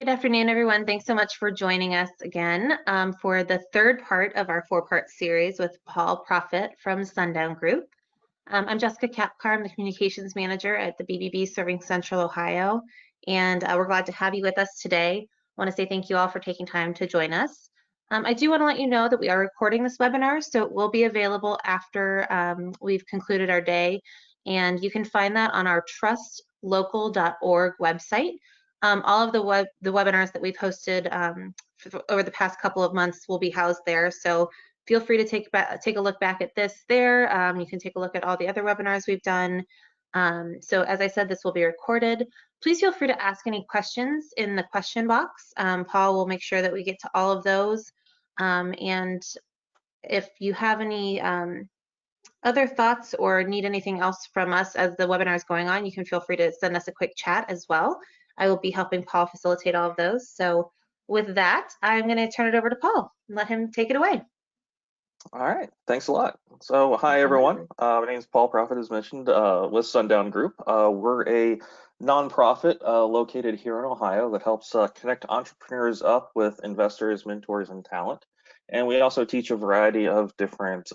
Good afternoon, everyone. Thanks so much for joining us again for the third part of our four-part series with Paul Profit from Sundown Group. I'm Jessica Kapkar. I'm the Communications Manager at the BBB serving Central Ohio, and we're glad to have you with us today. I want to say thank you all for taking time to join us. I do want to let you know that we are recording this webinar, so it will be available after we've concluded our day, and you can find that on our trustlocal.org website. All of the webinars that we've hosted over the past couple of months will be housed there. So feel free to take a look back at this there. You can take a look at all the other webinars we've done. So as I said, this will be recorded. Please feel free to ask any questions in the question box. Paul will make sure that we get to all of those. And if you have any other thoughts or need anything else from us as the webinar is going on, you can feel free to send us a quick chat as well. I will be helping Paul facilitate all of those. So with that, I'm going to turn it over to Paul and let him take it away. All right, thanks a lot. So hi, everyone. My name is Paul Profit, as mentioned, with Sundown Group. We're a nonprofit located here in Ohio that helps connect entrepreneurs up with investors, mentors, and talent. And we also teach a variety of different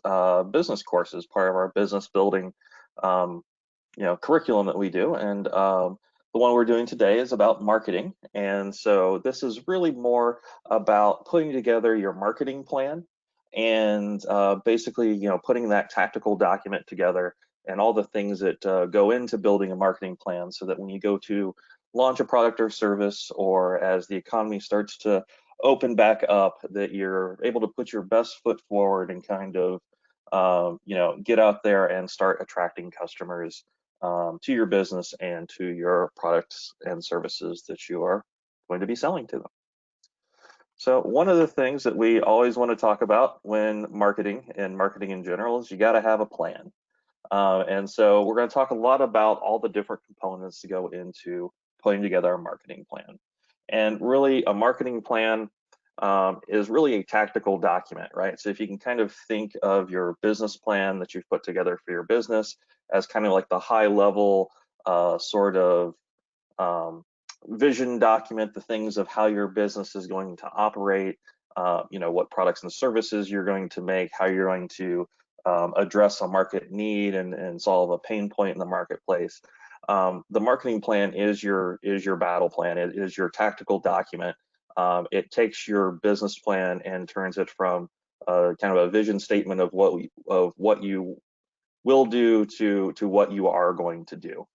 business courses, part of our business building curriculum that we do. And the one we're doing today is about marketing. And so this is really more about putting together your marketing plan and basically, putting that tactical document together and all the things that go into building a marketing plan so that when you go to launch a product or service, or as the economy starts to open back up, that you're able to put your best foot forward and kind of, get out there and start attracting customers to your business and to your products and services that you are going to be selling to them. So one of the things that we always want to talk about when marketing and marketing in general is you got to have a plan. And so we're going to talk a lot about all the different components to go into putting together a marketing plan. And really, a marketing plan is really a tactical document, right? So if you can kind of think of your business plan that you've put together for your business as kind of like the high level sort of vision document, the things of how your business is going to operate, what products and services you're going to make, how you're going to address a market need and solve a pain point in the marketplace. The marketing plan is your battle plan. It is your tactical document. It takes your business plan and turns it from kind of a vision statement of what you will do to what you are going to do.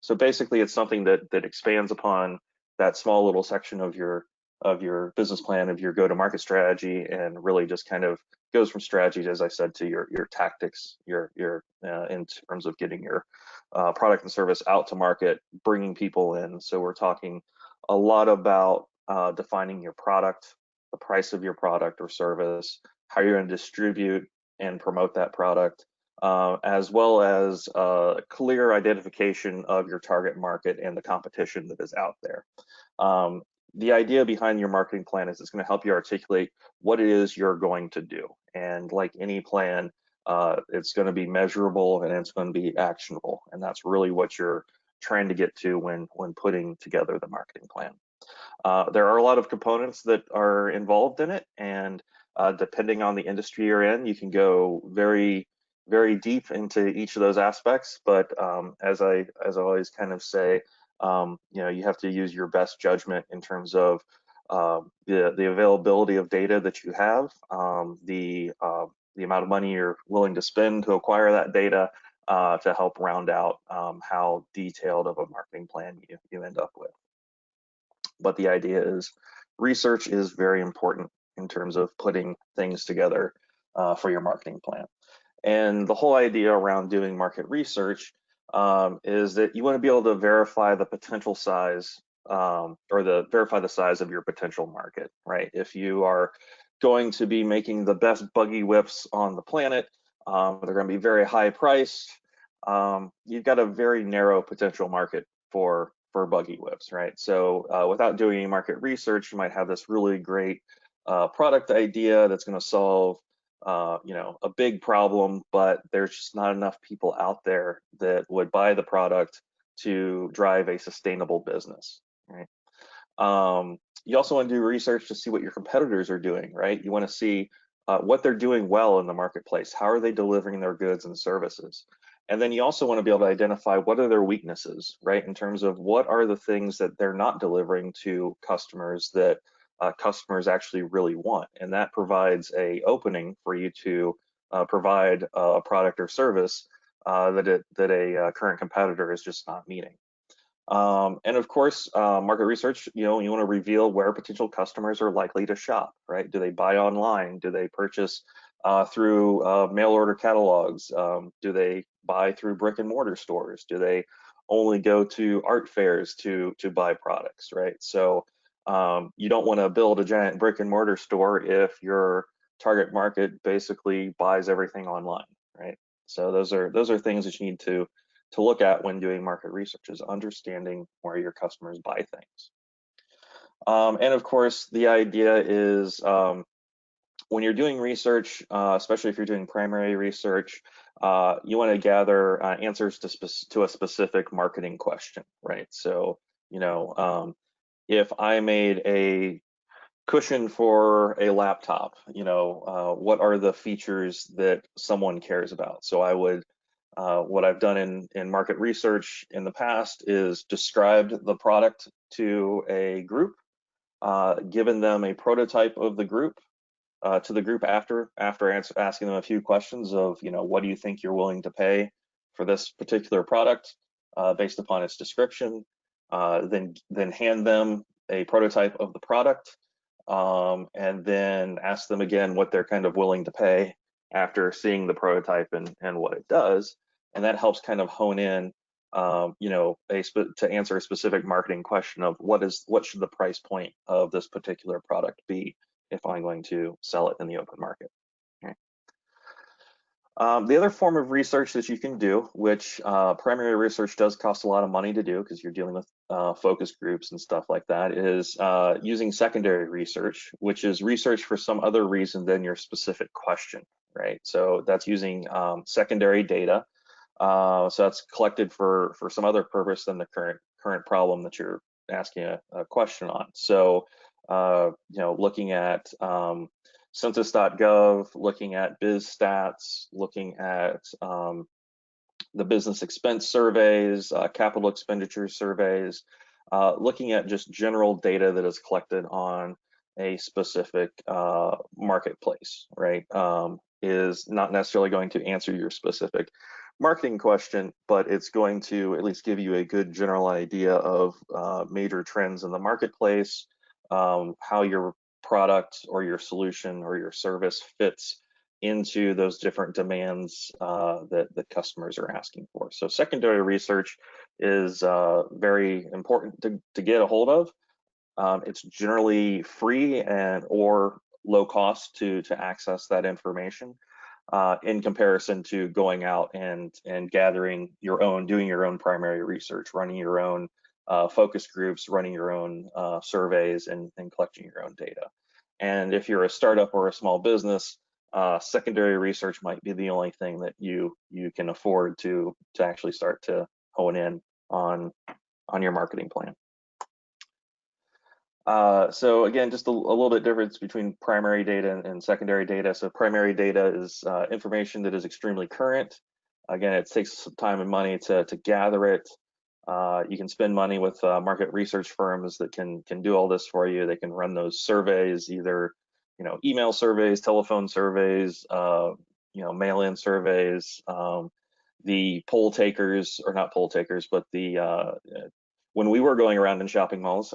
So basically, it's something that expands upon that small little section of your business plan, of your go-to-market strategy, and really just kind of goes from strategy, as I said, to your tactics, your in terms of getting your product and service out to market, bringing people in. So we're talking a lot about defining your product, the price of your product or service, how you're going to distribute and promote that product, as well as clear identification of your target market and the competition that is out there. The idea behind your marketing plan is it's going to help you articulate what it is you're going to do. And like any plan, it's going to be measurable and it's going to be actionable. And that's really what you're trying to get to when putting together the marketing plan. There are a lot of components that are involved in it, and depending on the industry you're in, you can go very deep into each of those aspects. But as I always kind of say, you have to use your best judgment in terms of the availability of data that you have, the amount of money you're willing to spend to acquire that data, to help round out how detailed of a marketing plan you end up with. But the idea is research is very important in terms of putting things together for your marketing plan. And the whole idea around doing market research is that you want to be able to verify the potential size verify the size of your potential market, right? If you are going to be making the best buggy whips on the planet, they're going to be very high priced. You've got a very narrow potential market for buggy whips, right? So without doing any market research, you might have this really great product idea that's going to solve a big problem, but there's just not enough people out there that would buy the product to drive a sustainable business, right? You also want to do research to see what your competitors are doing, right? You want to see what they're doing well in the marketplace. How are they delivering their goods and services? And then you also want to be able to identify what are their weaknesses, right? In terms of what are the things that they're not delivering to customers that customers actually really want. And that provides a opening for you to provide a product or service that a current competitor is just not meeting. And of course, market research, you know, you want to reveal where potential customers are likely to shop, right? Do they buy online? Do they purchase through mail order catalogs? Do they buy through brick and mortar stores? Do they only go to art fairs to buy products, right? So you don't want to build a giant brick and mortar store if your target market basically buys everything online, right? So those are things that you need to look at when doing market research, is understanding where your customers buy things. And of course, the idea is when you're doing research, especially if you're doing primary research, you want to gather answers to a specific marketing question, right? So, you know, if I made a cushion for a laptop, you know, what are the features that someone cares about? So I would, what I've done in market research in the past is described the product to a group, given them a prototype of the group, to the group after asking them a few questions of, you know, what do you think you're willing to pay for this particular product based upon its description, then hand them a prototype of the product, and then ask them again what they're kind of willing to pay after seeing the prototype and what it does. And that helps kind of hone in, you know, to answer a specific marketing question of what should the price point of this particular product be if I'm going to sell it in the open market. Okay. The other form of research that you can do, which primary research does cost a lot of money to do because you're dealing with focus groups and stuff like that, is using secondary research, which is research for some other reason than your specific question, right? So that's using secondary data. So that's collected for some other purpose than the current problem that you're asking a question on. So you know, looking at census.gov, looking at BizStats, looking at the business expense surveys, capital expenditure surveys, looking at just general data that is collected on a specific marketplace, right? Is not necessarily going to answer your specific marketing question, but it's going to at least give you a good general idea of major trends in the marketplace, how your product or your solution or your service fits into those different demands that customers are asking for. So secondary research is very important to get a hold of. It's generally free and or low cost to access that information in comparison to going out and gathering your own, doing your own primary research, running your own focus groups, running your own surveys, and collecting your own data. And if you're a startup or a small business, secondary research might be the only thing that you can afford to actually start to hone in on your marketing plan. So again, just a little bit difference between primary data and secondary data. So primary data is information that is extremely current. Again, it takes some time and money to gather it. You can spend money with market research firms that can do all this for you. They can run those surveys, either, you know, email surveys, telephone surveys, you know, mail-in surveys. The poll takers, or not poll takers, but the when we were going around in shopping malls,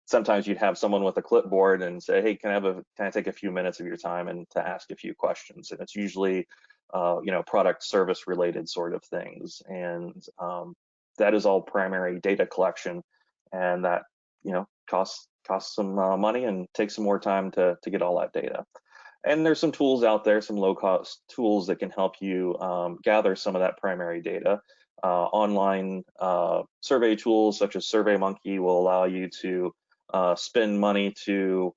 sometimes you'd have someone with a clipboard and say, hey, can I take a few minutes of your time and to ask a few questions? And it's usually you know, product service related sort of things. And that is all primary data collection, and that, you know, costs some money and takes some more time to get all that data. And there's some tools out there, some low cost tools that can help you gather some of that primary data. Online survey tools such as SurveyMonkey will allow you to spend money to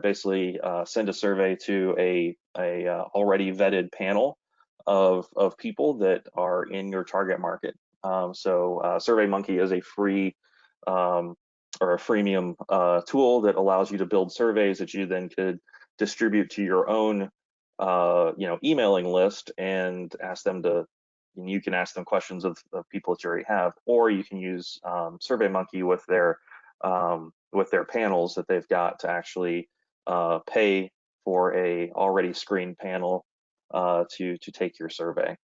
basically send a survey to a already vetted panel of people that are in your target market. So SurveyMonkey is a free or a freemium tool that allows you to build surveys that you then could distribute to your own emailing list and ask them to, and you can ask them questions of people that you already have, or you can use SurveyMonkey with their panels that they've got to actually pay for a already screened panel to take your survey.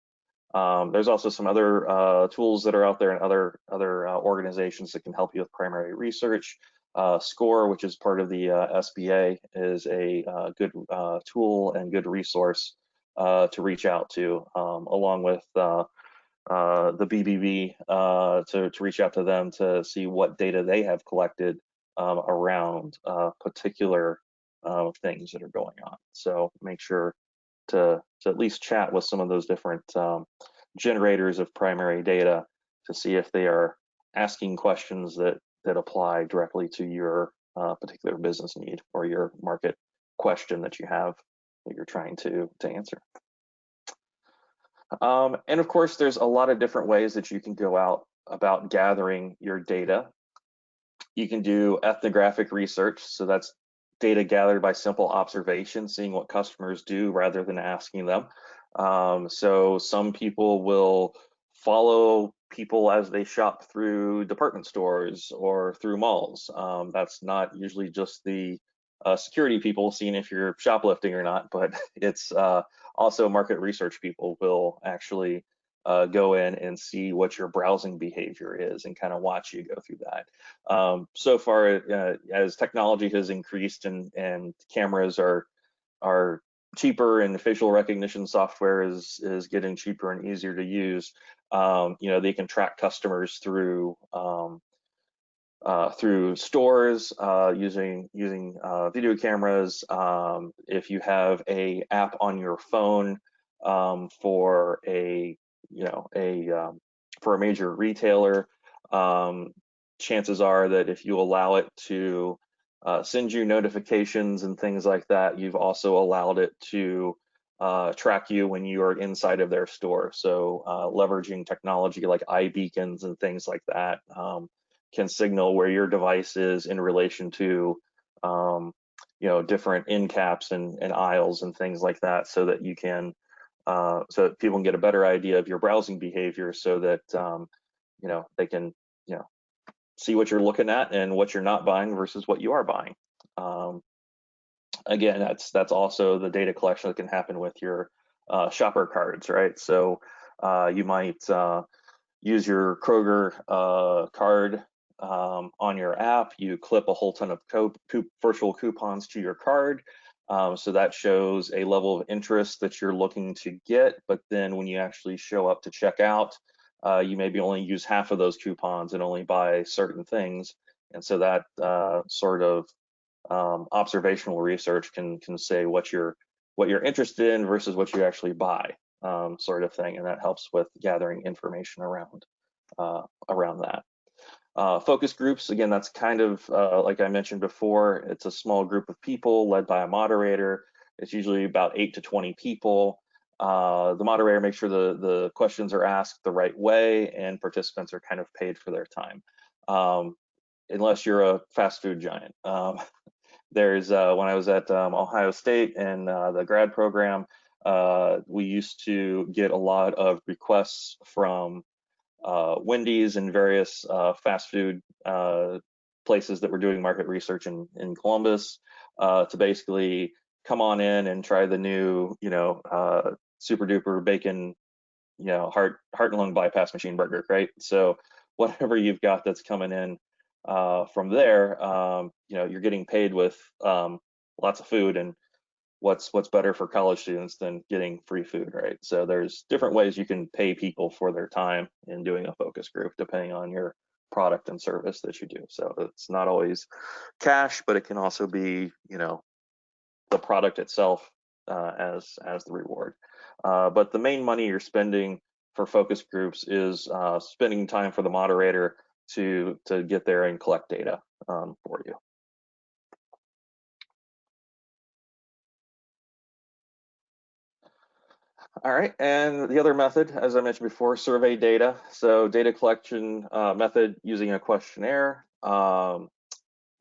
There's also some other tools that are out there and other organizations that can help you with primary research. SCORE, which is part of the SBA, is a good tool and good resource to reach out to, along with the BBB, to reach out to them to see what data they have collected around particular things that are going on. So make sure to at least chat with some of those different generators of primary data to see if they are asking questions that apply directly to your particular business need or your market question that you have that you're trying to answer. And of course, there's a lot of different ways that you can go out about gathering your data. You can do ethnographic research, so that's data gathered by simple observation, seeing what customers do rather than asking them. So some people will follow people as they shop through department stores or through malls. That's not usually just the security people seeing if you're shoplifting or not, but it's also market research people will actually go in and see what your browsing behavior is and kind of watch you go through that. So far, as technology has increased and cameras are cheaper and facial recognition software is getting cheaper and easier to use, they can track customers through stores using video cameras. If you have a app on your phone for a for a major retailer, chances are that if you allow it to send you notifications and things like that, you've also allowed it to track you when you are inside of their store. So leveraging technology like iBeacons and things like that can signal where your device is in relation to different end caps and aisles and things like that, so that you can so that people can get a better idea of your browsing behavior, so that they can see what you're looking at and what you're not buying versus what you are buying. Again, that's also the data collection that can happen with your shopper cards, right? So you might use your Kroger card on your app. You clip a whole ton of virtual coupons to your card. So that shows a level of interest that you're looking to get, but then when you actually show up to check out, you maybe only use half of those coupons and only buy certain things. And so that sort of observational research can say what you're interested in versus what you actually buy, sort of thing, and that helps with gathering information around that. Focus groups, again, that's kind of like I mentioned before, it's a small group of people led by a moderator. It's usually about 8 to 20 people. The moderator makes sure the questions are asked the right way and participants are kind of paid for their time, unless you're a fast food giant. There's when I was at Ohio State and the grad program, we used to get a lot of requests from Wendy's and various fast food places that were doing market research in Columbus to basically come on in and try the new, super duper bacon, heart and lung bypass machine burger, right? So whatever you've got that's coming in from there, you're getting paid with lots of food, and what's better for college students than getting free food, right? So there's different ways you can pay people for their time in doing a focus group, depending on your product and service that you do. So it's not always cash, but it can also be, the product itself as the reward. But the main money you're spending for focus groups is spending time for the moderator to get there and collect data for you. All right, and the other method, as I mentioned before, survey data. So data collection method using a questionnaire.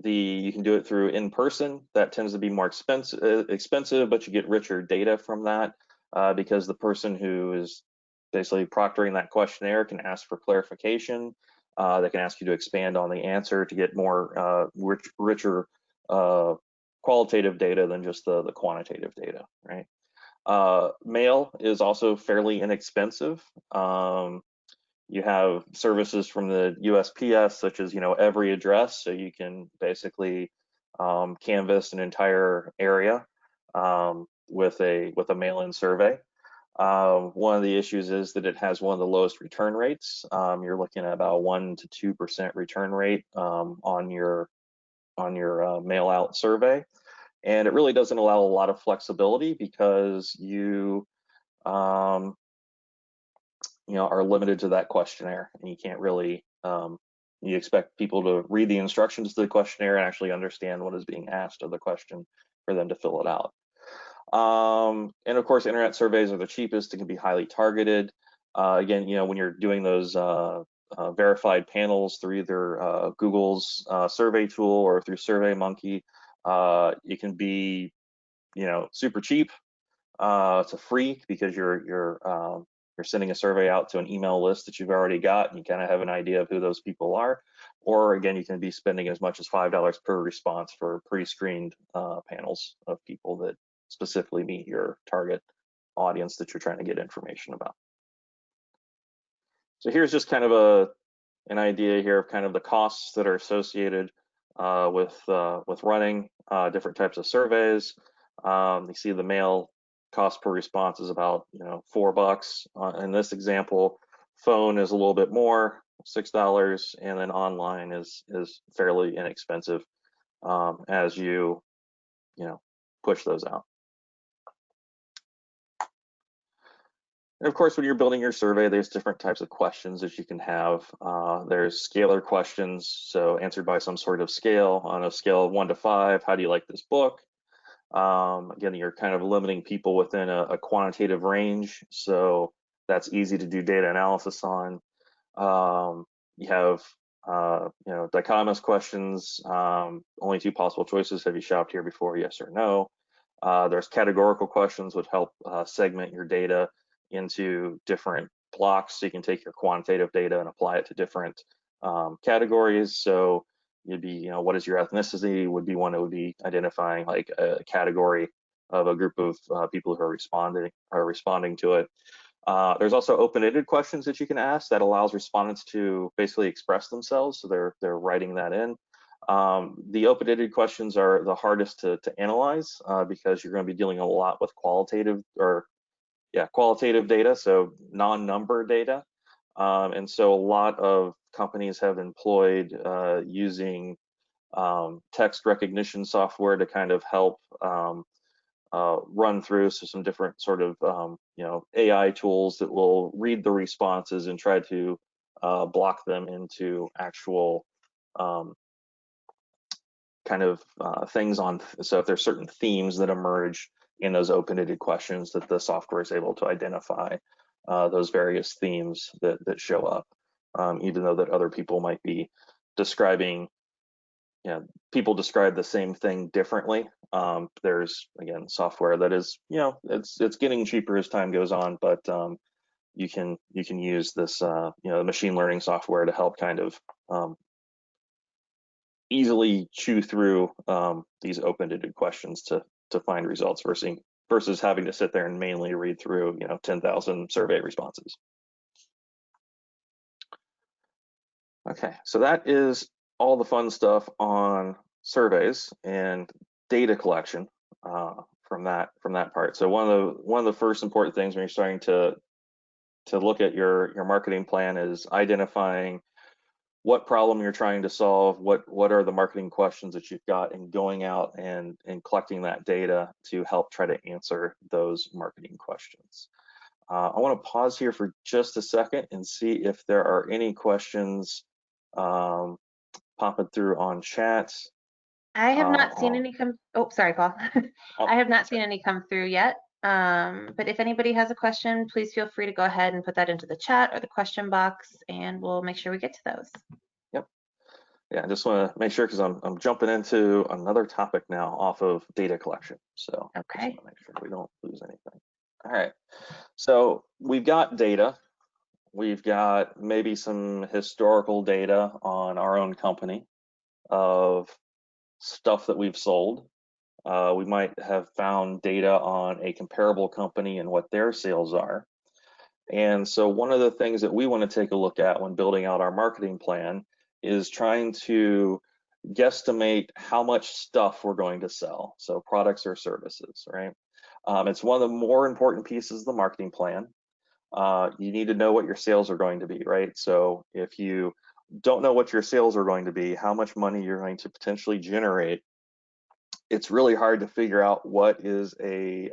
you can do it through in person. That tends to be more expensive, but you get richer data from that because the person who is basically proctoring that questionnaire can ask for clarification. They can ask you to expand on the answer to get more richer qualitative data than just the quantitative data, right? Mail is also fairly inexpensive. You have services from the USPS, such as every address, so you can basically canvass an entire area with a mail-in survey. One of the issues is that it has one of the lowest return rates. You're looking at about 1 to 2% return rate on your mail-out survey, and it really doesn't allow a lot of flexibility because you are limited to that questionnaire, and you can't really you expect people to read the instructions to the questionnaire and actually understand what is being asked of the question for them to fill it out. And of course, internet surveys are the cheapest and can be highly targeted. Again, when you're doing those verified panels through either Google's survey tool or through SurveyMonkey, it can be super cheap to free because you're sending a survey out to an email list that you've already got, and you kind of have an idea of who those people are. Or again, you can be spending as much as $5 per response for pre-screened panels of people that specifically meet your target audience that you're trying to get information about. So here's just kind of an idea here of kind of the costs that are associated with running different types of surveys. You see the mail cost per response is about $4. In this example, phone is a little bit more, $6, and then online is fairly inexpensive as you push those out. And of course, when you're building your survey, there's different types of questions that you can have. There's scalar questions, so answered by some sort of scale. On a scale of 1 to 5, how do you like this book? Again, you're kind of limiting people within a quantitative range, so that's easy to do data analysis on. You have dichotomous questions, only 2 possible choices. Have you shopped here before? Yes or no. There's categorical questions which help segment your data into different blocks, so you can take your quantitative data and apply it to different categories. So you'd be, what is your ethnicity would be one that would be identifying like a category of a group of people who are responding to it. There's also open-ended questions that you can ask that allows respondents to basically express themselves, so they're writing that in. The open-ended questions are the hardest to analyze because you're going to be dealing a lot with qualitative data, so non-number data. And so a lot of companies have employed using text recognition software to kind of help run through some different sort of AI tools that will read the responses and try to block them into actual kind of things on. So if there's certain themes that emerge in those open-ended questions, that the software is able to identify those various themes that show up, even though that other people might be describing. People describe the same thing differently. There's again software that is, it's getting cheaper as time goes on, but you can use this, machine learning software to help kind of easily chew through these open-ended questions to find results versus having to sit there and mainly read through 10,000 survey responses. Okay, so that is all the fun stuff on surveys and data collection from that part. So one of the first important things when you're starting to look at your marketing plan is identifying what problem you're trying to solve, what are the marketing questions that you've got, and going out and collecting that data to help try to answer those marketing questions. I want to pause here for just a second and see if there are any questions popping through on chat. I have not seen any come. Oh, sorry, Paul. I have not sure. seen any come through yet. But if anybody has a question, please feel free to go ahead and put that into the chat or the question box, and we'll make sure we get to those. Yep. Yeah, I just want to make sure because I'm jumping into another topic now off of data collection. So just Okay. want to make sure we don't lose anything. All right. So we've got data. We've got maybe some historical data on our own company of stuff that we've sold. We might have found data on a comparable company and what their sales are. And so one of the things that we want to take a look at when building out our marketing plan is trying to guesstimate how much stuff we're going to sell. So products or services, right? It's one of the more important pieces of the marketing plan. You need to know what your sales are going to be, right? So if you don't know what your sales are going to be, how much money you're going to potentially generate, it's really hard to figure out what is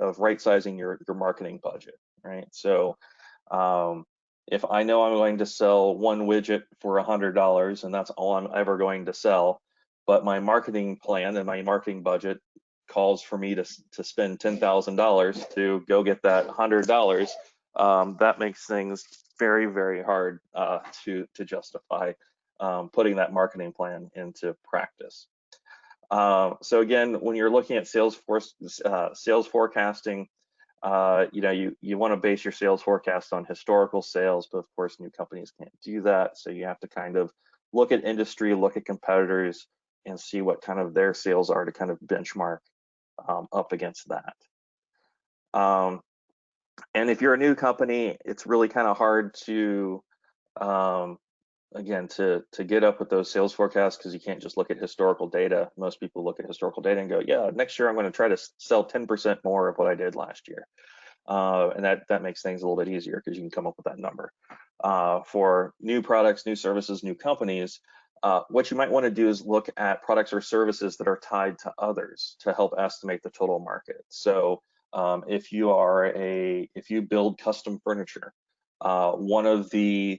of right sizing your marketing budget, right? So um, if I know I'm going to sell one widget for $100 and that's all I'm ever going to sell, but my marketing plan and my marketing budget calls for me to spend $10,000 to go get that $100, that makes things very, very hard to justify putting that marketing plan into practice. So again, when you're looking at sales forecasting, you want to base your sales forecast on historical sales, but of course, new companies can't do that. So you have to kind of look at industry, look at competitors, and see what kind of their sales are to kind of benchmark up against that. Um, and if you're a new company, it's really kind of hard to um, again to get up with those sales forecasts because you can't just look at historical data. Most people look at historical data and go, yeah, next year I'm going to try to sell 10% more of what I did last year. And that makes things a little bit easier because you can come up with that number. For new products, new services, new companies, what you might want to do is look at products or services that are tied to others to help estimate the total market. So if you build custom furniture, one of the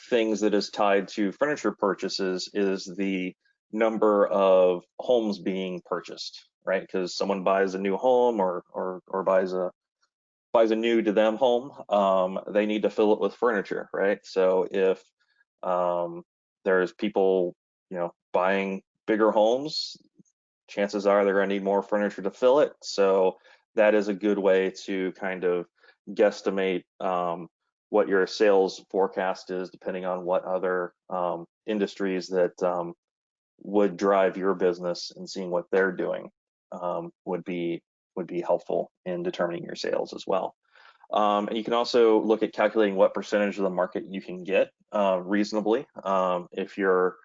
things that is tied to furniture purchases is the number of homes being purchased, right? Because someone buys a new home or buys a new to them home, they need to fill it with furniture, right? So if there's people, buying bigger homes, chances are they're going to need more furniture to fill it. So that is a good way to kind of guesstimate what your sales forecast is, depending on what other industries that would drive your business, and seeing what they're doing would be helpful in determining your sales as well. And you can also look at calculating what percentage of the market you can get reasonably. If you're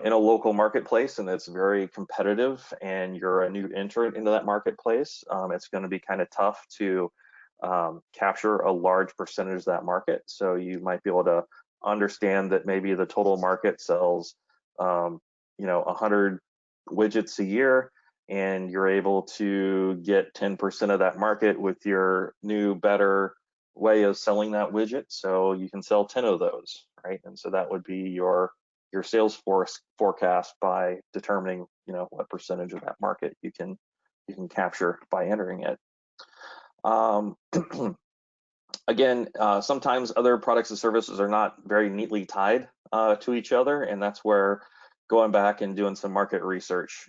in a local marketplace and it's very competitive and you're a new entrant into that marketplace, it's going to be kind of tough to capture a large percentage of that market. So you might be able to understand that maybe the total market sells, 100 widgets a year, and you're able to get 10% of that market with your new, better way of selling that widget. So you can sell 10 of those, right? And so that would be your sales force forecast by determining, what percentage of that market you can capture by entering it. Um, Again, sometimes other products and services are not very neatly tied to each other, and that's where going back and doing some market research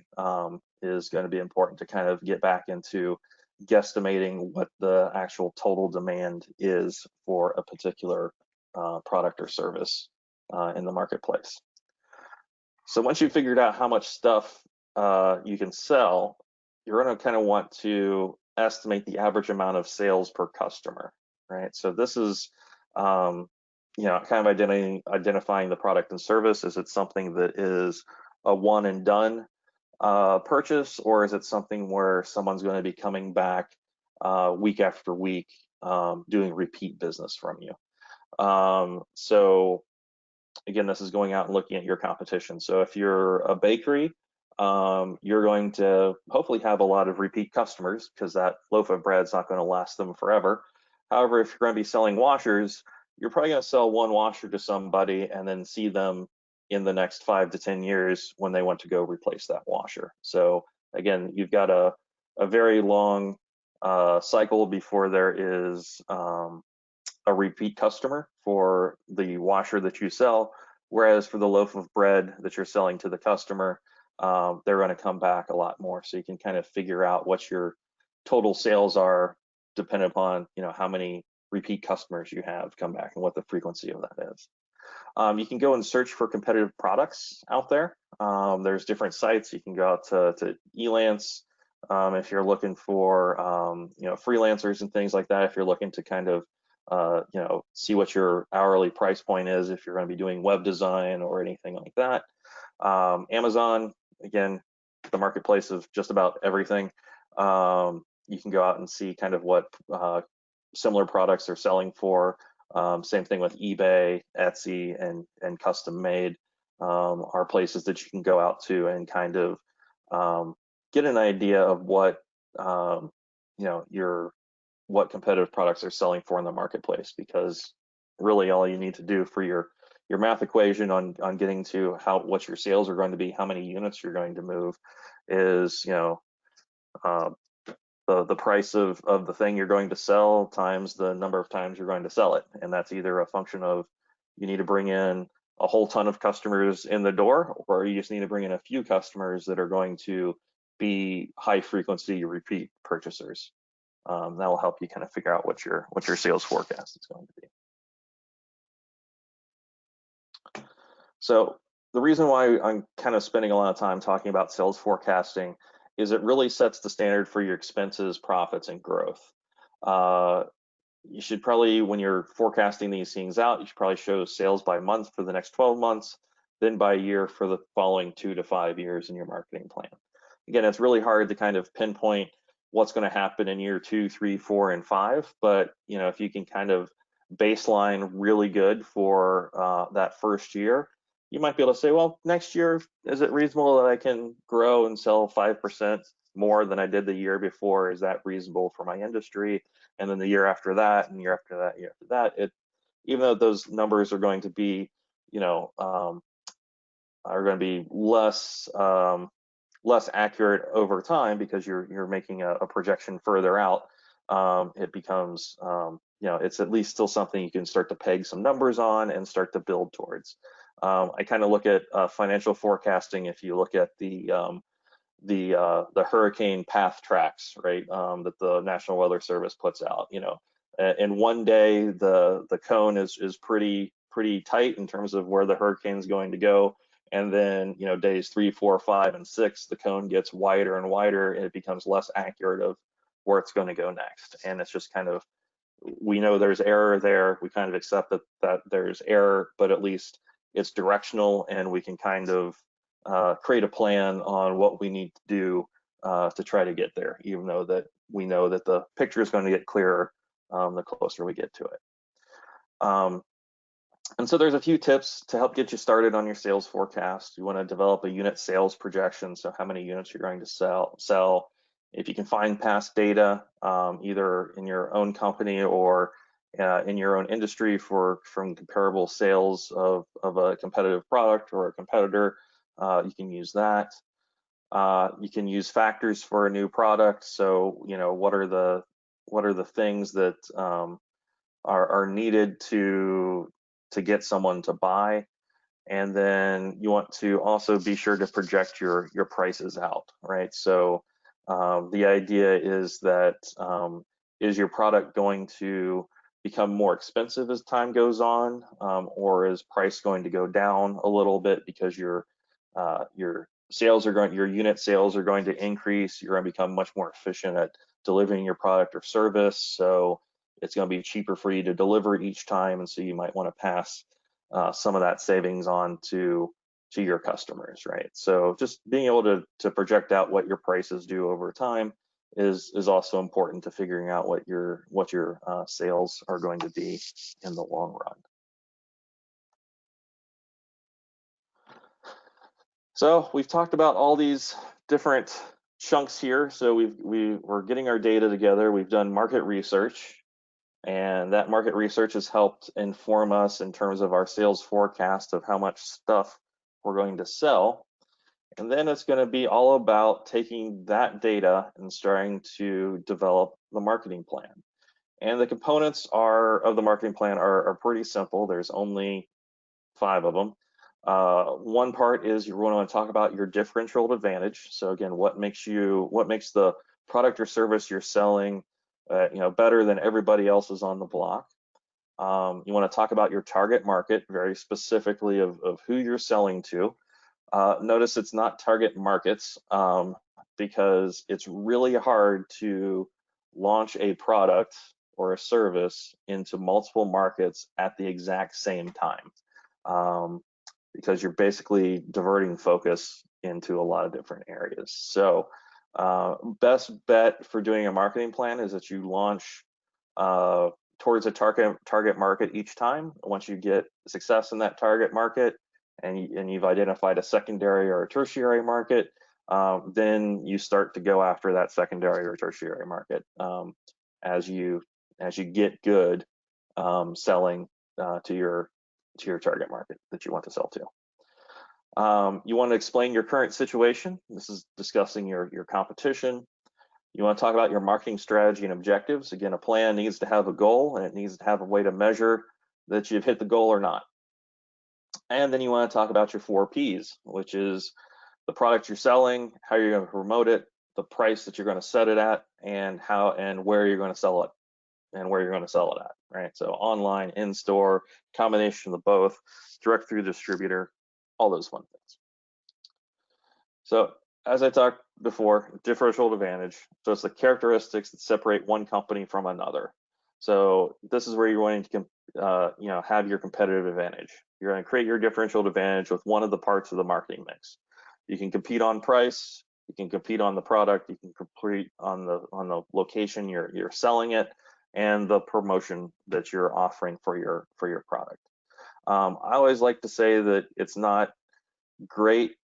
is going to be important to kind of get back into guesstimating what the actual total demand is for a particular product or service in the marketplace. So once you've figured out how much stuff you can sell, you're going to kind of want to estimate the average amount of sales per customer, right? So this is, kind of identifying the product and service. Is it something that is a one and done purchase, or is it something where someone's going to be coming back week after week doing repeat business from you? So again, this is going out and looking at your competition. So if you're a bakery, you're going to hopefully have a lot of repeat customers because that loaf of bread's not going to last them forever. However, if you're going to be selling washers, you're probably going to sell one washer to somebody and then see them in the next 5 to 10 years when they want to go replace that washer. So again, you've got a very long cycle before there is a repeat customer for the washer that you sell. Whereas for the loaf of bread that you're selling to the customer, they're going to come back a lot more. So you can kind of figure out what your total sales are depending upon, how many repeat customers you have come back and what the frequency of that is. You can go and search for competitive products out there. There's different sites. You can go out to Elance if you're looking for freelancers and things like that. If you're looking to kind of see what your hourly price point is, if you're going to be doing web design or anything like that. Amazon, again, the marketplace of just about everything. You can go out and see kind of what similar products are selling for. Same thing with eBay, Etsy, and custom made are places that you can go out to and kind of get an idea of what what competitive products are selling for in the marketplace, because really all you need to do for your math equation on getting to what your sales are going to be, how many units you're going to move, is the price of the thing you're going to sell times the number of times you're going to sell it. And that's either a function of you need to bring in a whole ton of customers in the door, or you just need to bring in a few customers that are going to be high frequency repeat purchasers. That will help you kind of figure out what your sales forecast is going to be. So the reason why I'm kind of spending a lot of time talking about sales forecasting is it really sets the standard for your expenses, profits, and growth. You should probably, when you're forecasting these things out, you should probably show sales by month for the next 12 months, then by year for the following 2 to 5 years in your marketing plan. Again, it's really hard to kind of pinpoint what's going to happen in year 2, 3, 4, and 5, but if you can kind of baseline really good for that first year, you might be able to say, well, next year, is it reasonable that I can grow and sell 5% more than I did the year before? Is that reasonable for my industry? And then the year after that, and year after that, year after that, even though those numbers are going to be, are going to be less accurate over time because you're making a projection further out, it becomes it's at least still something you can start to peg some numbers on and start to build towards. I kind of look at financial forecasting. If you look at the hurricane path tracks, right, that the National Weather Service puts out, in one day the cone is pretty tight in terms of where the hurricane's going to go, and then days 3, 4, 5, and 6, the cone gets wider and wider, and it becomes less accurate of where it's going to go next. And it's just kind of, we know there's error there. We kind of accept that there's error, but at least it's directional, and we can kind of create a plan on what we need to do to try to get there, even though that we know that the picture is going to get clearer the closer we get to it. And so there's a few tips to help get you started on your sales forecast. You want to develop a unit sales projection, so how many units you're going to sell. If you can find past data, either in your own company or in your own industry from comparable sales of a competitive product or a competitor, you can use that. You can use factors for a new product. So what are the things that are needed to get someone to buy. And then you want to also be sure to project your prices out, right? So the idea is that is your product going to become more expensive as time goes on, or is price going to go down a little bit because your unit sales are going to increase? You're going to become much more efficient at delivering your product or service, so it's going to be cheaper for you to deliver each time, and so you might want to pass some of that savings on to your customers, right? So just being able to project out what your prices do over time is also important to figuring out what your sales are going to be in the long run. So we've talked about all these different chunks here. So we're getting our data together. We've done market research, and that market research has helped inform us in terms of our sales forecast of how much stuff we're going to sell. And then it's going to be all about taking that data and starting to develop the marketing plan. And the components of the marketing plan are pretty simple. There's only 5 of them. One part is you want to talk about your differential advantage. So again, what makes the product or service you're selling, better than everybody else's on the block. You want to talk about your target market, very specifically of who you're selling to. Notice it's not target markets, because it's really hard to launch a product or a service into multiple markets at the exact same time, because you're basically diverting focus into a lot of different areas. So best bet for doing a marketing plan is that you launch towards a target market each time. Once you get success in that target market, and you've identified a secondary or a tertiary market, then you start to go after that secondary or tertiary market, as you get good selling to your target market that you want to sell to. You want to explain your current situation. This is discussing your competition. You want to talk about your marketing strategy and objectives. Again, a plan needs to have a goal, and it needs to have a way to measure that you've hit the goal or not. And then you want to talk about your 4Ps, which is the product you're selling, how you're going to promote it, the price that you're going to set it at, and how and where you're going to sell it, at, right? So online, in-store, combination of both, direct through distributor, all those fun things. So as I talked before, differential advantage. So it's the characteristics that separate one company from another. So this is where you're wanting to have your competitive advantage. You're going to create your differential advantage with one of the parts of the marketing mix. You can compete on price, you can compete on the product, you can compete on the location you're selling it, and the promotion that you're offering for your product. I always like to say that it's not great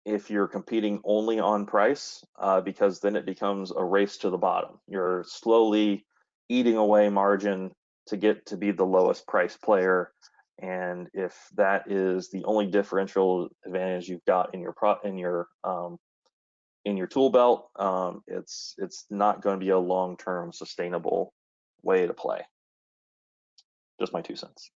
if you're competing only on price, because then it becomes a race to the bottom. You're slowly eating away margin to get to be the lowest price player, and if that is the only differential advantage you've got in your tool belt, it's not going to be a long-term sustainable way to play. Just my 2 cents.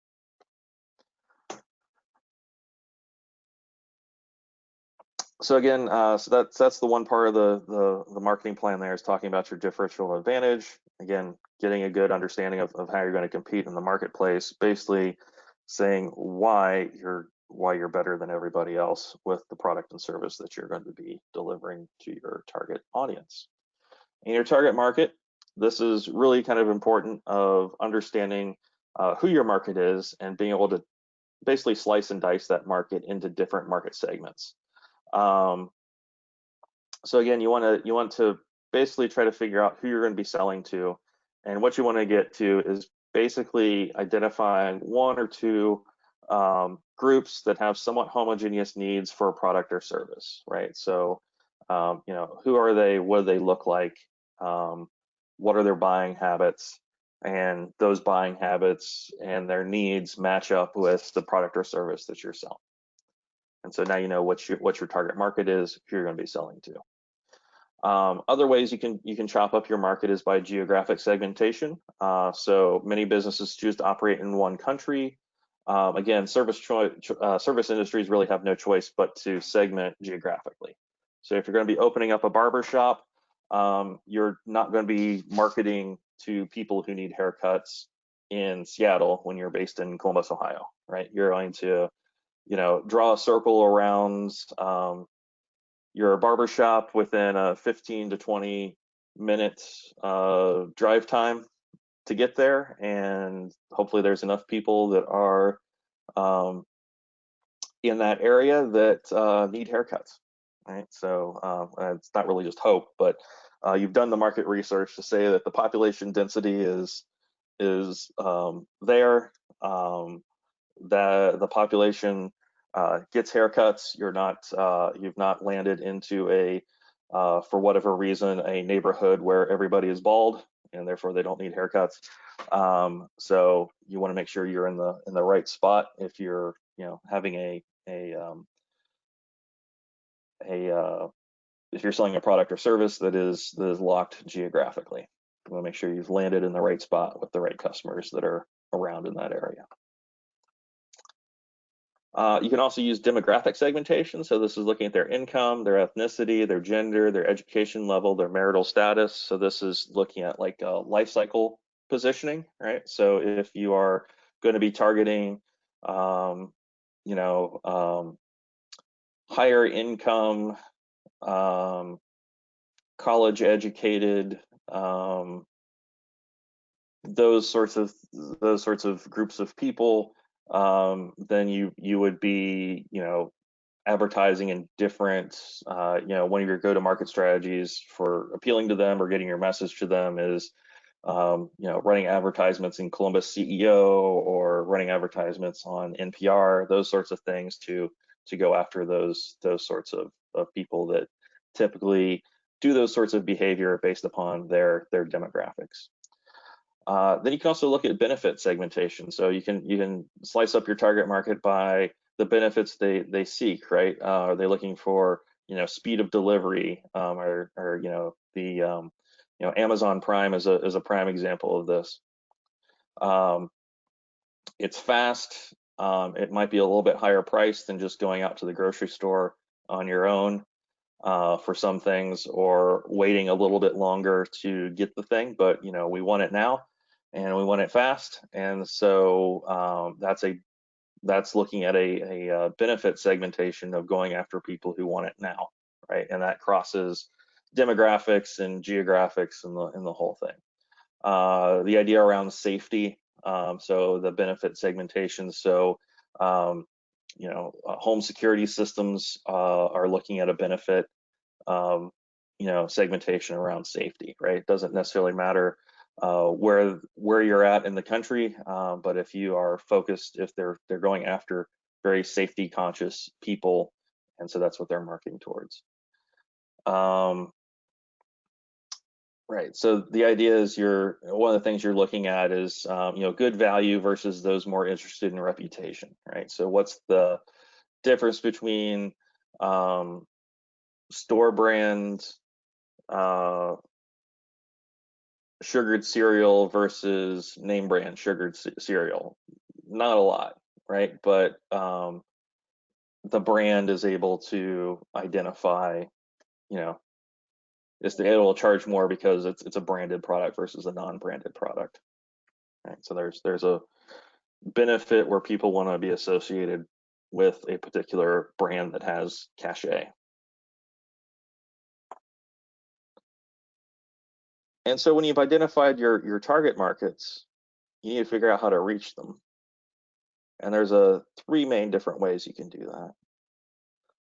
So again, so that's the one part of the marketing plan there, is talking about your differential advantage. Again, getting a good understanding of how you're going to compete in the marketplace, basically saying why you're better than everybody else with the product and service that you're going to be delivering to your target audience. In your target market, this is really kind of important of understanding who your market is and being able to basically slice and dice that market into different market segments. So again, you want to basically try to figure out who you're going to be selling to, and what you want to get to is basically identifying 1 or 2 groups that have somewhat homogeneous needs for a product or service, right? So who are they? What do they look like? What are their buying habits? And those buying habits and their needs match up with the product or service that you're selling. And so now you know what your target market is, who you're going to be selling to. Other ways you can chop up your market is by geographic segmentation. So many businesses choose to operate in one country. Again, service industries really have no choice but to segment geographically. So if you're going to be opening up a barber shop, you're not going to be marketing to people who need haircuts in Seattle when you're based in Columbus, Ohio, right? You're going to draw a circle around your barbershop within a 15 to 20 minutes drive time to get there, and hopefully there's enough people that are in that area that need haircuts, right? So it's not really just hope, but you've done the market research to say that the population density is there, that the population gets haircuts. You've not landed into for whatever reason, a neighborhood where everybody is bald and therefore they don't need haircuts. So you want to make sure you're in the right spot if you're having if you're selling a product or service that is locked geographically. You want to make sure you've landed in the right spot with the right customers that are around in that area. You can also use demographic segmentation. So this is looking at their income, their ethnicity, their gender, their education level, their marital status. So this is looking at like life cycle positioning, right? So if you are going to be targeting, um, you know, higher income, um, college educated, those sorts of groups of people, then you would be, advertising in different, one of your go-to-market strategies for appealing to them or getting your message to them is, running advertisements in Columbus CEO or running advertisements on NPR, those sorts of things to go after those sorts of people that typically do those sorts of behavior based upon their demographics. Then you can also look at benefit segmentation. So you can slice up your target market by the benefits they seek, right? Are they looking for speed of delivery, or the Amazon Prime is a prime example of this. It's fast. It might be a little bit higher price than just going out to the grocery store on your own for some things, or waiting a little bit longer to get the thing. But we want it now, and we want it fast, and so that's looking at a benefit segmentation of going after people who want it now, right? And that crosses demographics and geographics and the whole thing. The idea around safety, so the benefit segmentation. So home security systems are looking at a benefit, segmentation around safety, right? It doesn't necessarily matter where you're at in the country, but if you are focused, if they're going after very safety conscious people, and so that's what they're marketing towards. Right. So the idea is one of the things you're looking at is good value versus those more interested in reputation, right? So what's the difference between store brand sugared cereal versus name brand sugared cereal? Not a lot, right? But the brand is able to identify, it'll charge more because it's a branded product versus a non-branded product. Right? So there's a benefit where people want to be associated with a particular brand that has cachet. And so when you've identified your target markets, you need to figure out how to reach them. And there's three main different ways you can do that.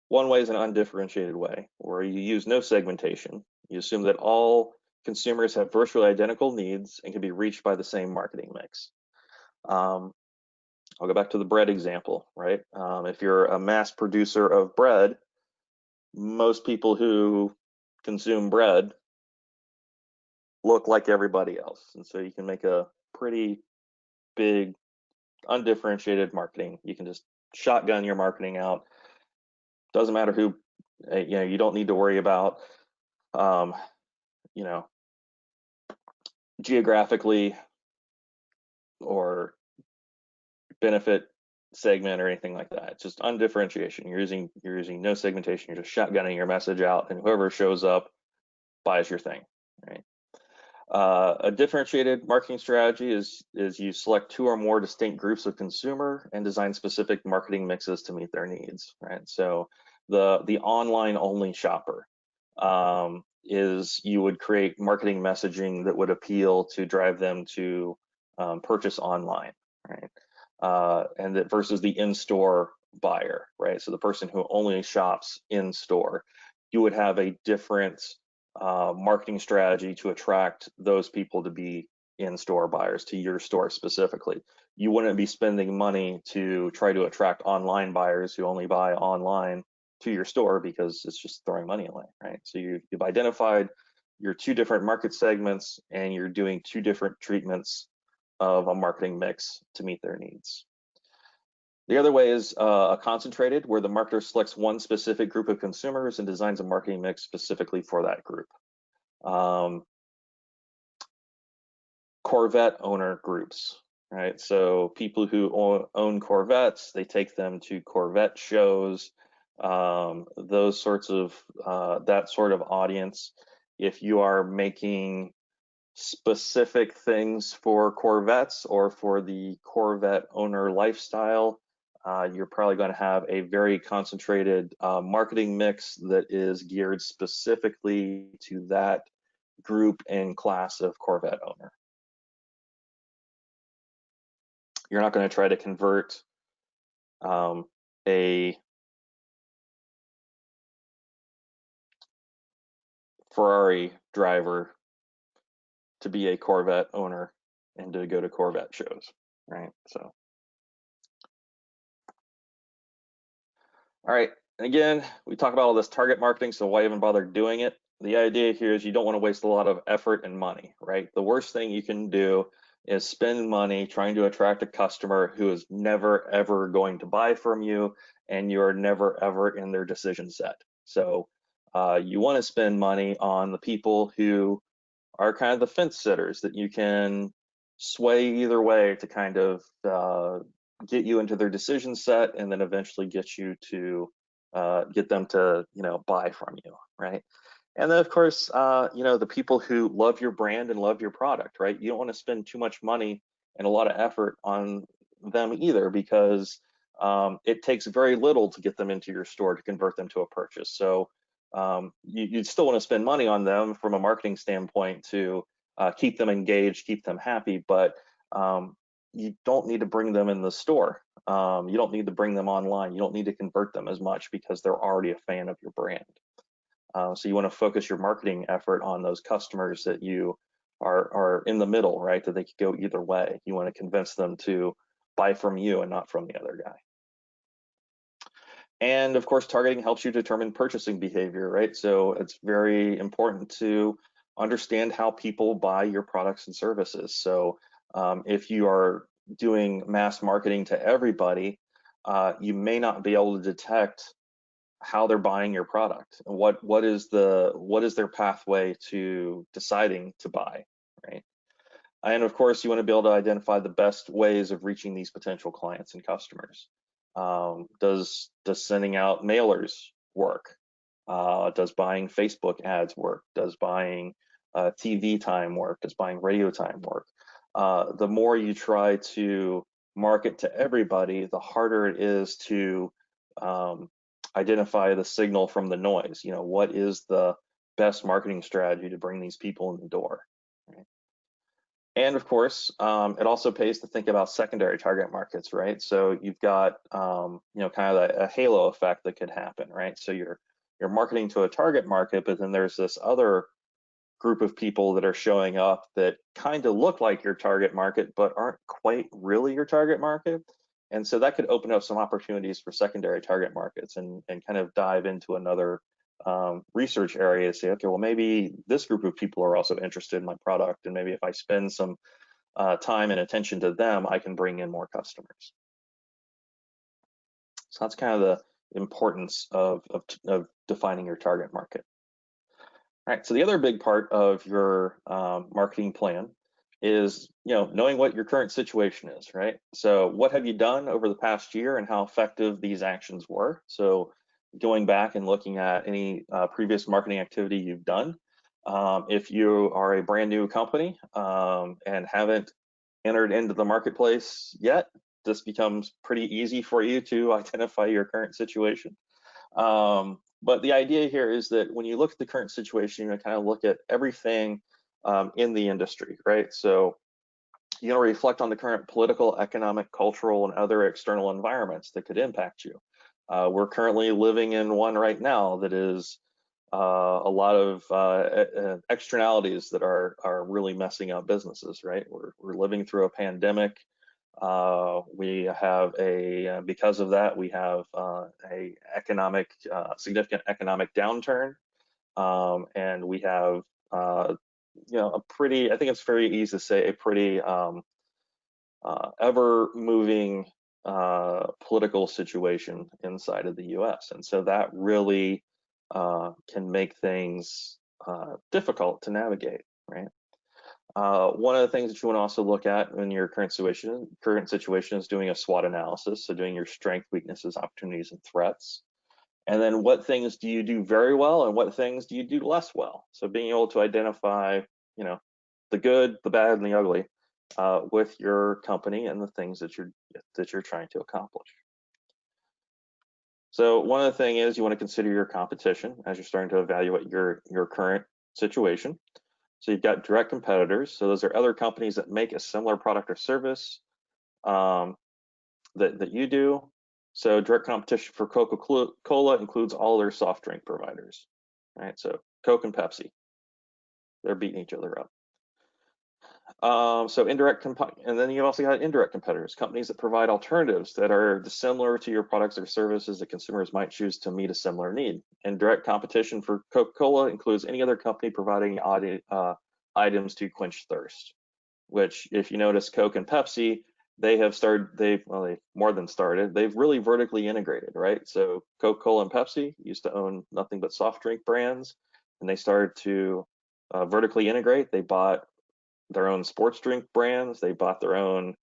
One way is an undifferentiated way, where you use no segmentation. You assume that all consumers have virtually identical needs and can be reached by the same marketing mix. I'll go back to the bread example, right? If you're a mass producer of bread, most people who consume bread look like everybody else. And so you can make a pretty big, undifferentiated marketing. You can just shotgun your marketing out. Doesn't matter who, you don't need to worry about, you know, geographically or benefit segment or anything like that. It's just undifferentiation. You're using no segmentation. You're just shotgunning your message out, and whoever shows up buys your thing, right? A differentiated marketing strategy is you select two or more distinct groups of consumer and design specific marketing mixes to meet their needs, right? So the online only shopper, is you would create marketing messaging that would appeal to drive them to purchase online, right? And that versus the in-store buyer, right? So the person who only shops in store, you would have a different marketing strategy to attract those people to be in-store buyers to your store specifically. You wouldn't be spending money to try to attract online buyers who only buy online to your store, because it's just throwing money away, right? So you've identified your two different market segments, and you're doing two different treatments of a marketing mix to meet their needs. The other way is a concentrated, where the marketer selects one specific group of consumers and designs a marketing mix specifically for that group. Corvette owner groups, right? So people who own Corvettes, they take them to Corvette shows, those sorts of that sort of audience. If you are making specific things for Corvettes or for the Corvette owner lifestyle, you're probably going to have a very concentrated marketing mix that is geared specifically to that group and class of Corvette owner. You're not going to try to convert a Ferrari driver to be a Corvette owner and to go to Corvette shows, right? So, all right. And again, we talk about all this target marketing, so why even bother doing it? The idea here is you don't want to waste a lot of effort and money, right? The worst thing you can do is spend money trying to attract a customer who is never ever going to buy from you, and you're never ever in their decision set. So you want to spend money on the people who are kind of the fence sitters that you can sway either way to kind of get you into their decision set, and then eventually get you to get them to buy from you, right? And then of course the people who love your brand and love your product, right? You don't want to spend too much money and a lot of effort on them either, because it takes very little to get them into your store to convert them to a purchase. So you'd still want to spend money on them from a marketing standpoint to keep them engaged, keep them happy, but you don't need to bring them in the store. You don't need to bring them online. You don't need to convert them as much because they're already a fan of your brand. So you want to focus your marketing effort on those customers that you are in the middle, right? That they could go either way. You want to convince them to buy from you and not from the other guy. And of course, targeting helps you determine purchasing behavior, right? So it's very important to understand how people buy your products and services. So if you are doing mass marketing to everybody, you may not be able to detect how they're buying your product. What is their pathway to deciding to buy, right? And of course, you want to be able to identify the best ways of reaching these potential clients and customers. Does sending out mailers work? Does buying Facebook ads work? Does buying TV time work? Does buying radio time work? The more you try to market to everybody, the harder it is to identify the signal from the noise. What is the best marketing strategy to bring these people in the door? Right? And of course, it also pays to think about secondary target markets, right? So you've got, kind of a halo effect that could happen, right? So you're marketing to a target market, but then there's this other group of people that are showing up that kind of look like your target market, but aren't quite really your target market. And so that could open up some opportunities for secondary target markets, and kind of dive into another research area to say, okay, well, maybe this group of people are also interested in my product, and maybe if I spend some time and attention to them, I can bring in more customers. So that's kind of the importance of defining your target market. All right, so the other big part of your marketing plan is knowing what your current situation is, right? So what have you done over the past year and how effective these actions were? So going back and looking at any previous marketing activity you've done. If you are a brand new company and haven't entered into the marketplace yet, this becomes pretty easy for you to identify your current situation. But the idea here is that when you look at the current situation, you kind of look at everything in the industry, right? So reflect on the current political, economic, cultural, and other external environments that could impact you. We're currently living in one right now that is a lot of externalities that are really messing up businesses, right? We're living through a pandemic. We have because of that, we have a significant economic downturn, and we have I think it's very easy to say, a pretty ever-moving political situation inside of the U.S. And so that really can make things difficult to navigate, right? One of the things that you want to also look at in your current situation is doing a SWOT analysis, so doing your strength, weaknesses, opportunities, and threats. And then what things do you do very well and what things do you do less well? So being able to identify, the good, the bad, and the ugly with your company and the things that you're trying to accomplish. So one of the things is you want to consider your competition as you're starting to evaluate your current situation. So you've got direct competitors. So those are other companies that make a similar product or service that you do. So direct competition for Coca-Cola includes all their soft drink providers, right? So Coke and Pepsi, they're beating each other up. And then you also got indirect competitors, companies that provide alternatives that are dissimilar to your products or services that consumers might choose to meet a similar need. And direct competition for Coca-Cola includes any other company providing items to quench thirst, which if you notice Coke and Pepsi, they've more than started, they've really vertically integrated, right? So Coca-Cola and Pepsi used to own nothing but soft drink brands, and they started to vertically integrate. They bought their own sports drink brands. They bought their own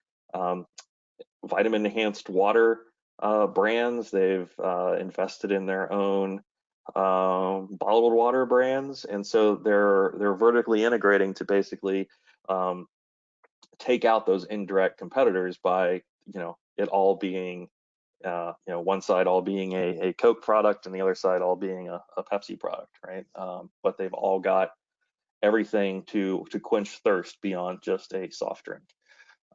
vitamin enhanced water brands. They've invested in their own bottled water brands, and so they're vertically integrating to basically take out those indirect competitors by it all being one side all being a Coke product and the other side all being a Pepsi product, right? But they've all got everything to quench thirst beyond just a soft drink.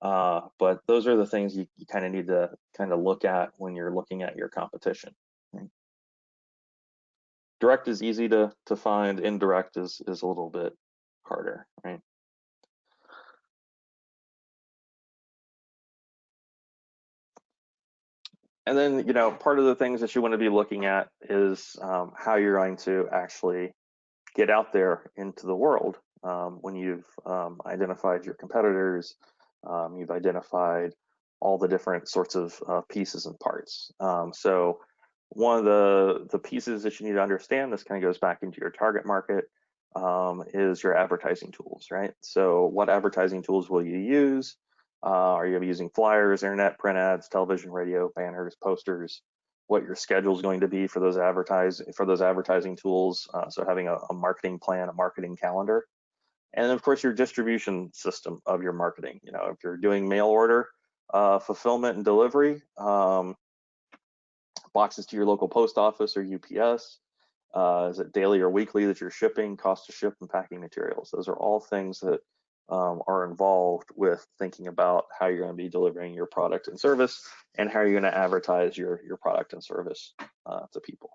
But those are the things you kind of need to kind of look at when you're looking at your competition. Right? Direct is easy to find, indirect is a little bit harder, right? And then, part of the things that you want to be looking at is how you're going to actually get out there into the world when you've identified your competitors, you've identified all the different sorts of pieces and parts. So one of the pieces that you need to understand, this kind of goes back into your target market, is your advertising tools, right? So what advertising tools will you use? Are you using flyers, internet, print ads, television, radio, banners, posters? What your schedule is going to be for those advertising tools. So having a marketing plan, a marketing calendar, and of course your distribution system of your marketing. If you're doing mail order fulfillment and delivery, boxes to your local post office or UPS. Is it daily or weekly that you're shipping? Cost to ship and packing materials. Those are all things that are involved with thinking about how you're going to be delivering your product and service and how you're going to advertise your product and service to people.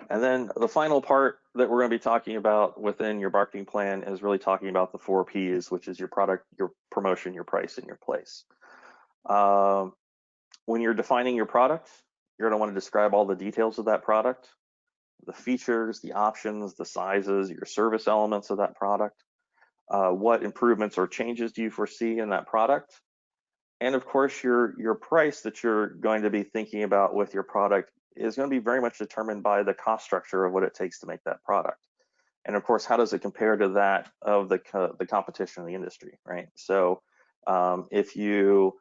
And then the final part that we're going to be talking about within your marketing plan is really talking about the 4 Ps, which is your product, your promotion, your price, and your place. When you're defining your product, you're going to want to describe all the details of that product, the features, the options, the sizes, your service elements of that product. What improvements or changes do you foresee in that product? And of course, your price that you're going to be thinking about with your product is going to be very much determined by the cost structure of what it takes to make that product. And of course, how does it compare to that of the competition in the industry, right? So if you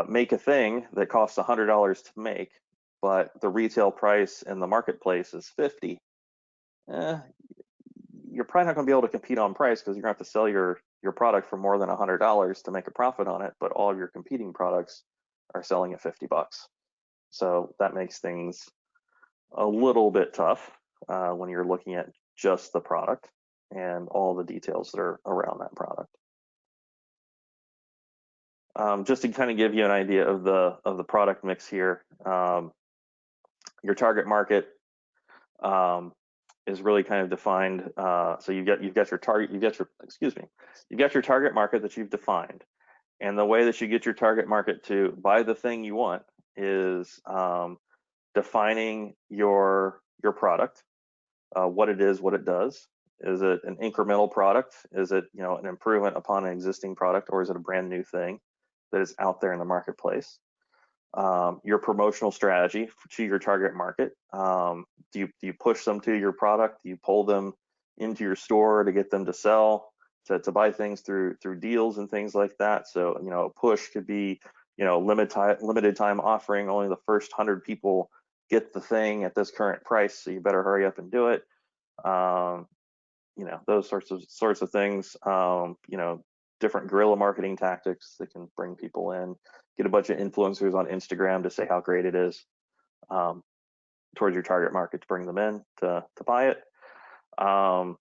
make a thing that costs $100 to make, but the retail price in the marketplace is $50, you're probably not going to be able to compete on price because you're going to have to sell your product for more than $100 to make a profit on it, but all of your competing products are selling at $50. So that makes things a little bit tough when you're looking at just the product and all the details that are around that product. Just to kind of give you an idea of the product mix here, your target market is really kind of defined. So you've got your target, you've got your target market that you've defined, and the way that you get your target market to buy the thing you want is defining your product, what it is, what it does. Is it an incremental product? Is it an improvement upon an existing product, or is it a brand new thing that is out there in the marketplace? Your promotional strategy to your target market. Do you push them to your product? Do you pull them into your store to get them to sell, to buy things through deals and things like that. So, you know, a push could be, you know, limited time offering, only the first 100 people get the thing at this current price, so you better hurry up and do it. Um, you know, those sorts of things. You know, different guerrilla marketing tactics that can bring people in. Get a bunch of influencers on Instagram to say how great it is, um, towards your target market, to bring them in to buy it. Um,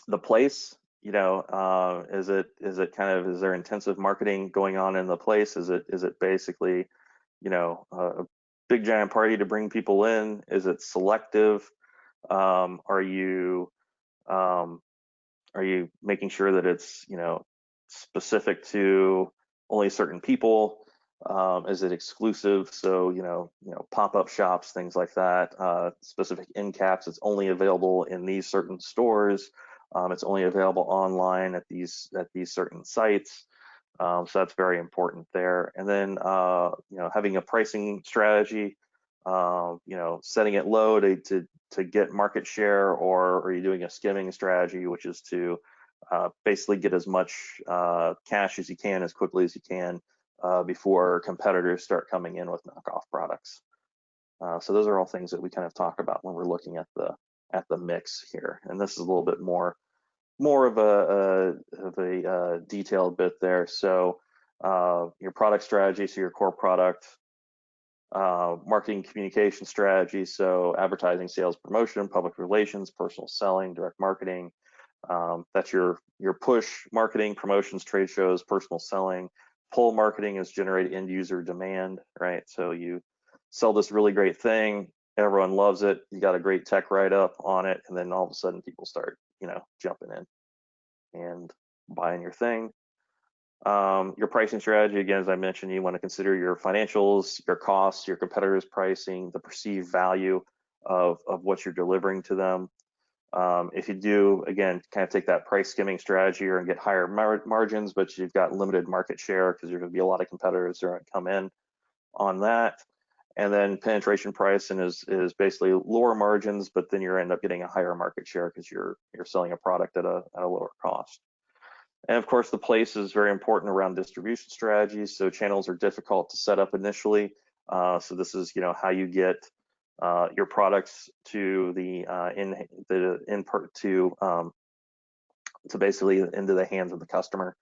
the place, you know, is it kind of, is there intensive marketing going on in the place? Is it basically, you know, a big giant party to bring people in? Is it selective? Are you um, are you making sure that it's, you know, specific to only certain people? Is it exclusive? So, pop-up shops, things like that. Specific end caps. It's only available in these certain stores. It's only available online at these certain sites. So that's very important there. And then, having a pricing strategy. Setting it low to get market share, or are you doing a skimming strategy, which is to basically get as much cash as you can as quickly as you can before competitors start coming in with knockoff products. So those are all things that we kind of talk about when we're looking at the mix here. And this is a little bit more of a detailed bit there. So your product strategy, so your core product, marketing communication strategy, so advertising, sales, promotion, public relations, personal selling, direct marketing. That's your push marketing, promotions, trade shows, personal selling. Pull marketing is generate end user demand, right? So you sell this really great thing, everyone loves it, you got a great tech write up on it, and then all of a sudden people start, jumping in and buying your thing. Your pricing strategy, again, as I mentioned, you want to consider your financials, your costs, your competitors' pricing, the perceived value of what you're delivering to them. If you do, again, kind of take that price skimming strategy and get higher margins, but you've got limited market share because there's going to be a lot of competitors that are going to come in on that. And then penetration pricing is basically lower margins, but then you end up getting a higher market share because you're selling a product at a lower cost. And of course, the place is very important around distribution strategies. So channels are difficult to set up initially. So this is, how you get your products to to basically into the hands of the customer.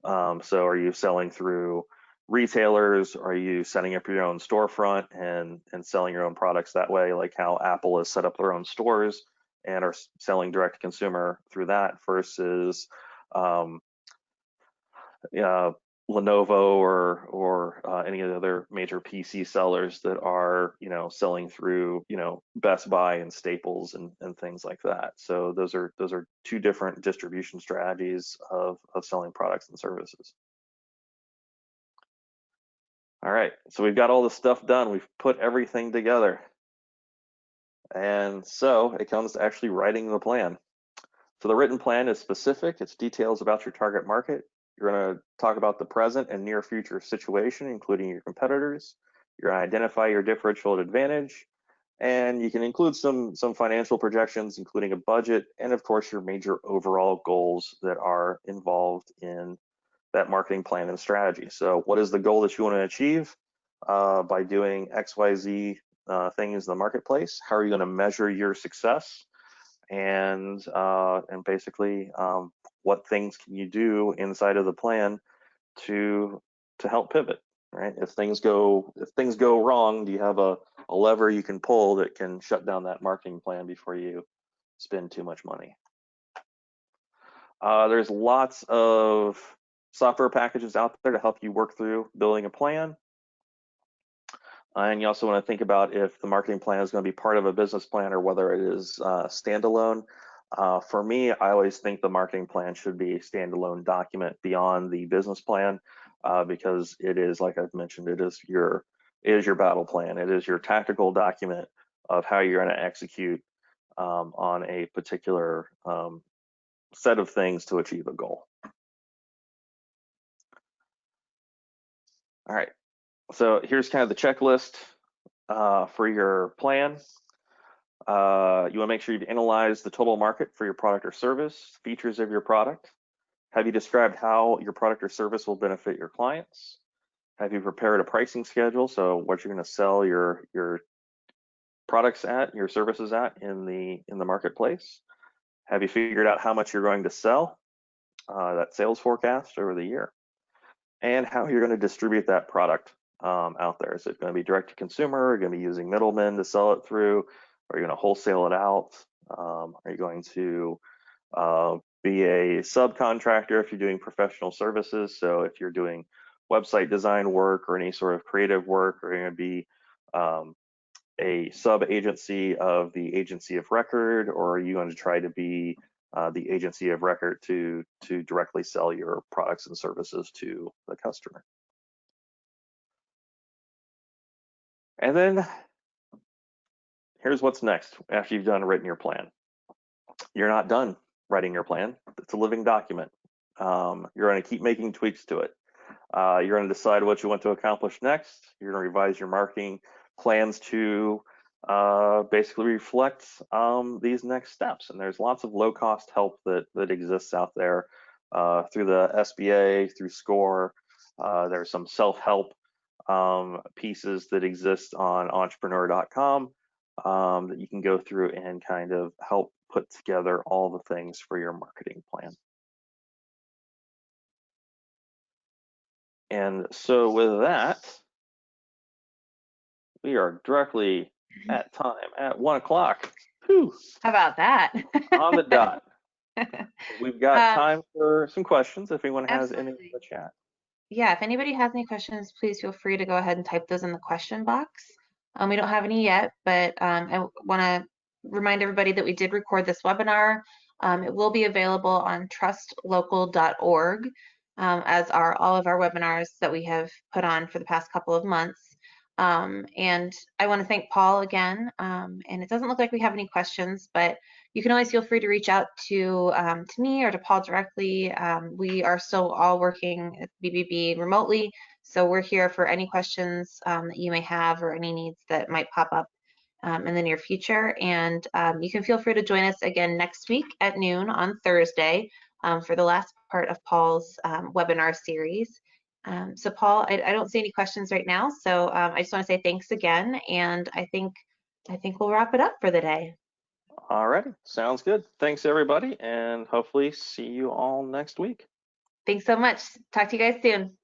So are you selling through retailers? Are you setting up your own storefront and selling your own products that way, like how Apple has set up their own stores and are selling direct to consumer through that, versus um, uh, Lenovo or any of the other major PC sellers that are, selling through, Best Buy and Staples and things like that. So those are two different distribution strategies of selling products and services. All right, so we've got all this stuff done. We've put everything together. And so it comes to actually writing the plan. So the written plan is specific. It's details about your target market. You're going to talk about the present and near future situation, including your competitors. You're going to identify your differential advantage, and you can include some financial projections, including a budget, and of course your major overall goals that are involved in that marketing plan and strategy. So what is the goal that you want to achieve by doing XYZ things in the marketplace? How are you going to measure your success? And basically, what things can you do inside of the plan to help pivot, right? If things go wrong, do you have a lever you can pull that can shut down that marketing plan before you spend too much money? There's lots of software packages out there to help you work through building a plan. And you also want to think about if the marketing plan is going to be part of a business plan or whether it is standalone. For me, I always think the marketing plan should be a standalone document beyond the business plan, because it is, like I've mentioned, it is your battle plan. It is your tactical document of how you're going to execute on a particular set of things to achieve a goal. All right, so here's kind of the checklist for your plan. You want to make sure you've analyzed the total market for your product or service, features of your product. Have you described how your product or service will benefit your clients? Have you prepared a pricing schedule, so what you're going to sell your products at, your services at in the marketplace? Have you figured out how much you're going to sell, that sales forecast over the year, and how you're going to distribute that product out there? Is it going to be direct to consumer? Are you going to be using middlemen to sell it through? Are you going to wholesale it out? Are you going to be a subcontractor if you're doing professional services? So if you're doing website design work or any sort of creative work, are you going to be a sub agency of the agency of record, or are you going to try to be the agency of record to directly sell your products and services to the customer? And then here's what's next after you've done written your plan. You're not done writing your plan. It's a living document. You're going to keep making tweaks to it. You're going to decide what you want to accomplish next. You're going to revise your marketing plans to basically reflect these next steps. And there's lots of low-cost help that exists out there through the SBA, through SCORE. There's some self-help pieces that exist on entrepreneur.com that you can go through and kind of help put together all the things for your marketing plan. And so with that, we are directly at time at 1 o'clock. Whew, How about that? on the dot. We've got Um, time for some questions if anyone has any in Absolutely. the chat. Yeah, if anybody has any questions, please feel free to go ahead and type those in the question box. We don't have any yet, but I want to remind everybody that we did record this webinar. It will be available on trustlocal.org, as are all of our webinars that we have put on for the past couple of months. And I want to thank Paul again. And it doesn't look like we have any questions, but you can always feel free to reach out to me or to Paul directly. We are still all working at BBB remotely, so we're here for any questions that you may have or any needs that might pop up in the near future. And you can feel free to join us again next week at noon on Thursday for the last part of Paul's webinar series. So Paul, I don't see any questions right now, so I just want to say thanks again, and I think we'll wrap it up for the day. All righty, sounds good. Thanks everybody, and hopefully see you all next week. Thanks so much. Talk to you guys soon.